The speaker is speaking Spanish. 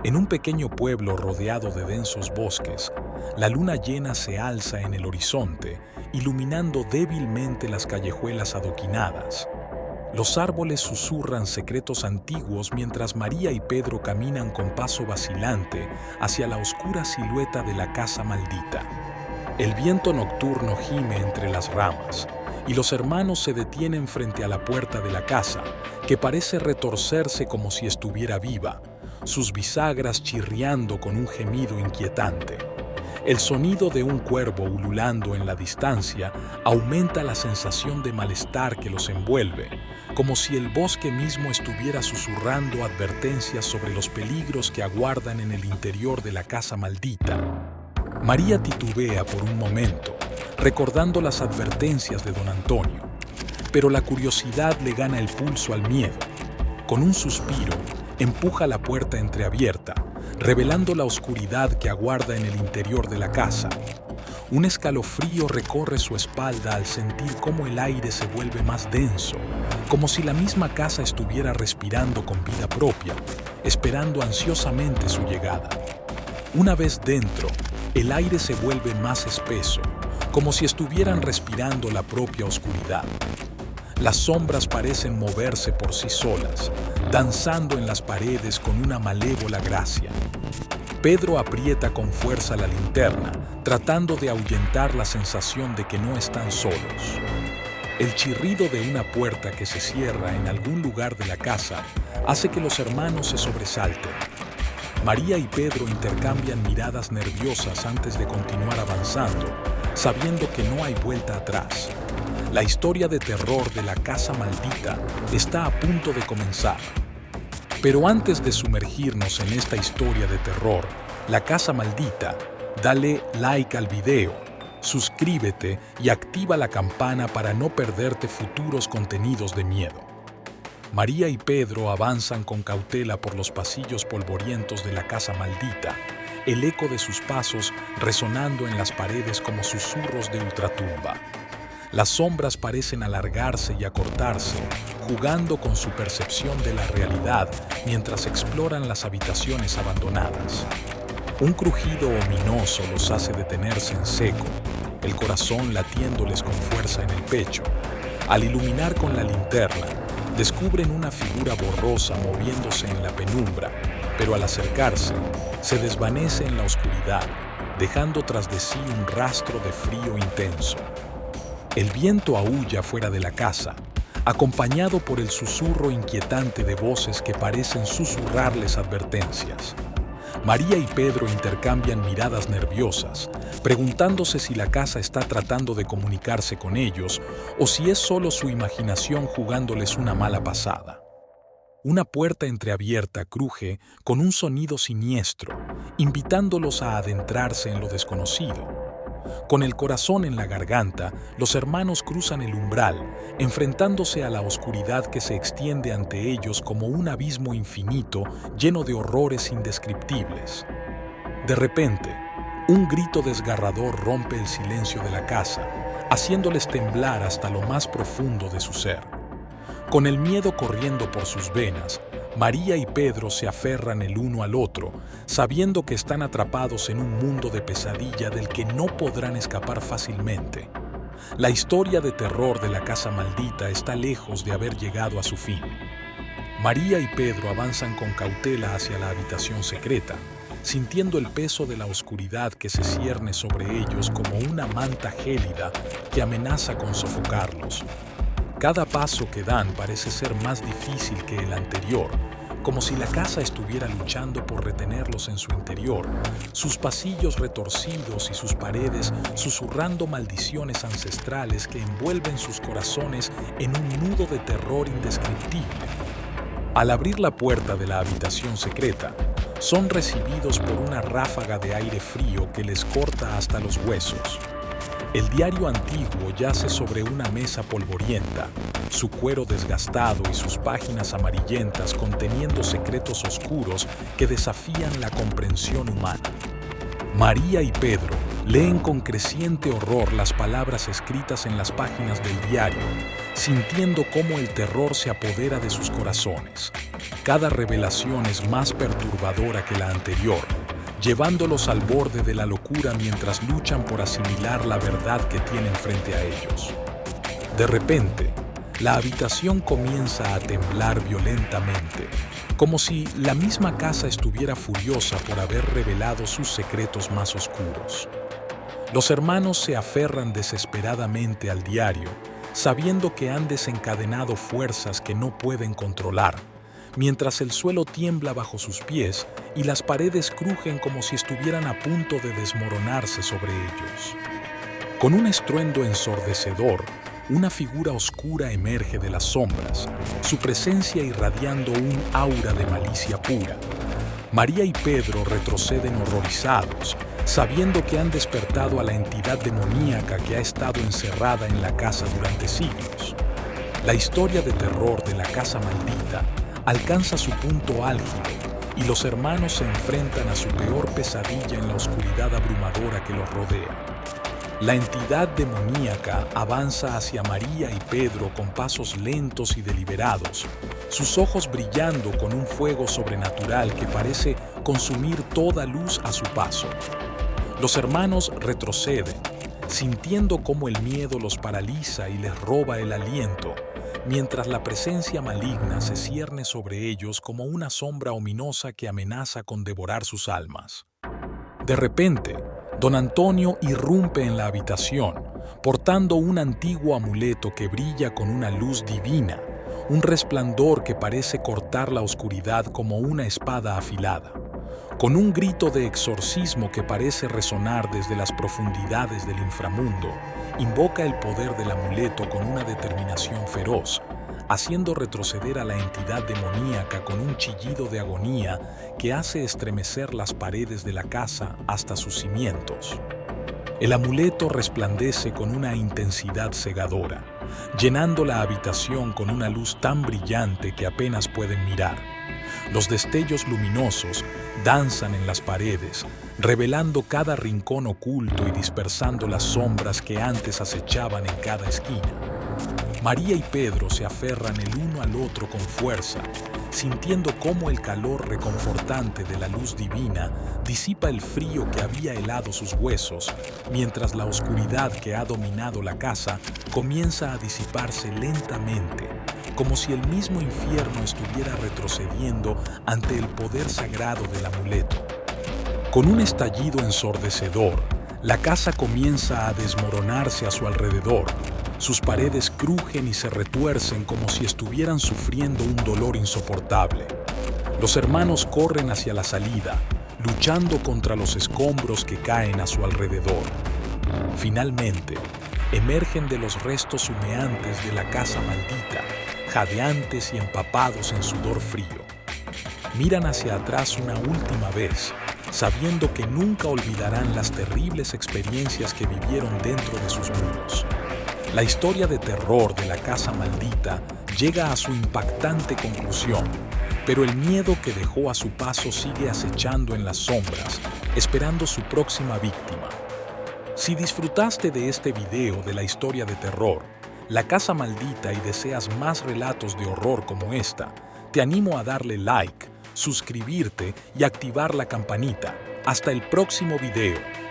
En un pequeño pueblo rodeado de densos bosques, la luna llena se alza en el horizonte, iluminando débilmente las callejuelas adoquinadas. Los árboles susurran secretos antiguos mientras María y Pedro caminan con paso vacilante hacia la oscura silueta de la casa maldita. El viento nocturno gime entre las ramas y los hermanos se detienen frente a la puerta de la casa, que parece retorcerse como si estuviera viva, sus bisagras chirriando con un gemido inquietante. El sonido de un cuervo ululando en la distancia aumenta la sensación de malestar que los envuelve, como si el bosque mismo estuviera susurrando advertencias sobre los peligros que aguardan en el interior de la casa maldita. María titubea por un momento, recordando las advertencias de don Antonio, pero la curiosidad le gana el pulso al miedo. Con un suspiro, empuja la puerta entreabierta, revelando la oscuridad que aguarda en el interior de la casa. Un escalofrío recorre su espalda al sentir cómo el aire se vuelve más denso, como si la misma casa estuviera respirando con vida propia, esperando ansiosamente su llegada. Una vez dentro, el aire se vuelve más espeso, como si estuvieran respirando la propia oscuridad. Las sombras parecen moverse por sí solas, danzando en las paredes con una malévola gracia. Pedro aprieta con fuerza la linterna, tratando de ahuyentar la sensación de que no están solos. El chirrido de una puerta que se cierra en algún lugar de la casa hace que los hermanos se sobresalten. María y Pedro intercambian miradas nerviosas antes de continuar avanzando, sabiendo que no hay vuelta atrás. La historia de terror de la casa maldita está a punto de comenzar. Pero antes de sumergirnos en esta historia de terror, la casa maldita, dale like al video, suscríbete y activa la campana para no perderte futuros contenidos de miedo. María y Pedro avanzan con cautela por los pasillos polvorientos de la casa maldita, el eco de sus pasos resonando en las paredes como susurros de ultratumba. Las sombras parecen alargarse y acortarse, jugando con su percepción de la realidad mientras exploran las habitaciones abandonadas. Un crujido ominoso los hace detenerse en seco, el corazón latiéndoles con fuerza en el pecho. Al iluminar con la linterna, descubren una figura borrosa moviéndose en la penumbra, pero al acercarse, se desvanece en la oscuridad, dejando tras de sí un rastro de frío intenso. El viento aúlla fuera de la casa, acompañado por el susurro inquietante de voces que parecen susurrarles advertencias. María y Pedro intercambian miradas nerviosas, preguntándose si la casa está tratando de comunicarse con ellos o si es solo su imaginación jugándoles una mala pasada. Una puerta entreabierta cruje con un sonido siniestro, invitándolos a adentrarse en lo desconocido. Con el corazón en la garganta, los hermanos cruzan el umbral, enfrentándose a la oscuridad que se extiende ante ellos como un abismo infinito lleno de horrores indescriptibles. De repente, un grito desgarrador rompe el silencio de la casa, haciéndoles temblar hasta lo más profundo de su ser. Con el miedo corriendo por sus venas, María y Pedro se aferran el uno al otro, sabiendo que están atrapados en un mundo de pesadilla del que no podrán escapar fácilmente. La historia de terror de la casa maldita está lejos de haber llegado a su fin. María y Pedro avanzan con cautela hacia la habitación secreta, sintiendo el peso de la oscuridad que se cierne sobre ellos como una manta gélida que amenaza con sofocarlos. Cada paso que dan parece ser más difícil que el anterior, como si la casa estuviera luchando por retenerlos en su interior, sus pasillos retorcidos y sus paredes susurrando maldiciones ancestrales que envuelven sus corazones en un nudo de terror indescriptible. Al abrir la puerta de la habitación secreta, son recibidos por una ráfaga de aire frío que les corta hasta los huesos. El diario antiguo yace sobre una mesa polvorienta, su cuero desgastado y sus páginas amarillentas conteniendo secretos oscuros que desafían la comprensión humana. María y Pedro leen con creciente horror las palabras escritas en las páginas del diario, sintiendo cómo el terror se apodera de sus corazones. Cada revelación es más perturbadora que la anterior, llevándolos al borde de la locura mientras luchan por asimilar la verdad que tienen frente a ellos. De repente, la habitación comienza a temblar violentamente, como si la misma casa estuviera furiosa por haber revelado sus secretos más oscuros. Los hermanos se aferran desesperadamente al diario, sabiendo que han desencadenado fuerzas que no pueden controlar, mientras el suelo tiembla bajo sus pies y las paredes crujen como si estuvieran a punto de desmoronarse sobre ellos. Con un estruendo ensordecedor, una figura oscura emerge de las sombras, su presencia irradiando un aura de malicia pura. María y Pedro retroceden horrorizados, sabiendo que han despertado a la entidad demoníaca que ha estado encerrada en la casa durante siglos. La historia de terror de la casa maldita alcanza su punto álgido y los hermanos se enfrentan a su peor pesadilla en la oscuridad abrumadora que los rodea. La entidad demoníaca avanza hacia María y Pedro con pasos lentos y deliberados, sus ojos brillando con un fuego sobrenatural que parece consumir toda luz a su paso. Los hermanos retroceden, sintiendo cómo el miedo los paraliza y les roba el aliento, mientras la presencia maligna se cierne sobre ellos como una sombra ominosa que amenaza con devorar sus almas. De repente, Don Antonio irrumpe en la habitación, portando un antiguo amuleto que brilla con una luz divina, un resplandor que parece cortar la oscuridad como una espada afilada. Con un grito de exorcismo que parece resonar desde las profundidades del inframundo, invoca el poder del amuleto con una determinación feroz, haciendo retroceder a la entidad demoníaca con un chillido de agonía que hace estremecer las paredes de la casa hasta sus cimientos. El amuleto resplandece con una intensidad cegadora, llenando la habitación con una luz tan brillante que apenas pueden mirar. Los destellos luminosos danzan en las paredes, revelando cada rincón oculto y dispersando las sombras que antes acechaban en cada esquina. María y Pedro se aferran el uno al otro con fuerza, sintiendo cómo el calor reconfortante de la luz divina disipa el frío que había helado sus huesos, mientras la oscuridad que ha dominado la casa comienza a disiparse lentamente, como si el mismo infierno estuviera retrocediendo ante el poder sagrado del amuleto. Con un estallido ensordecedor, la casa comienza a desmoronarse a su alrededor. Sus paredes crujen y se retuercen como si estuvieran sufriendo un dolor insoportable. Los hermanos corren hacia la salida, luchando contra los escombros que caen a su alrededor. Finalmente, emergen de los restos humeantes de la casa maldita, jadeantes y empapados en sudor frío. Miran hacia atrás una última vez, sabiendo que nunca olvidarán las terribles experiencias que vivieron dentro de sus muros. La historia de terror de la casa maldita llega a su impactante conclusión, pero el miedo que dejó a su paso sigue acechando en las sombras, esperando su próxima víctima. Si disfrutaste de este video de la historia de terror, La Casa Maldita, y deseas más relatos de horror como esta, te animo a darle like, suscribirte y activar la campanita. Hasta el próximo video.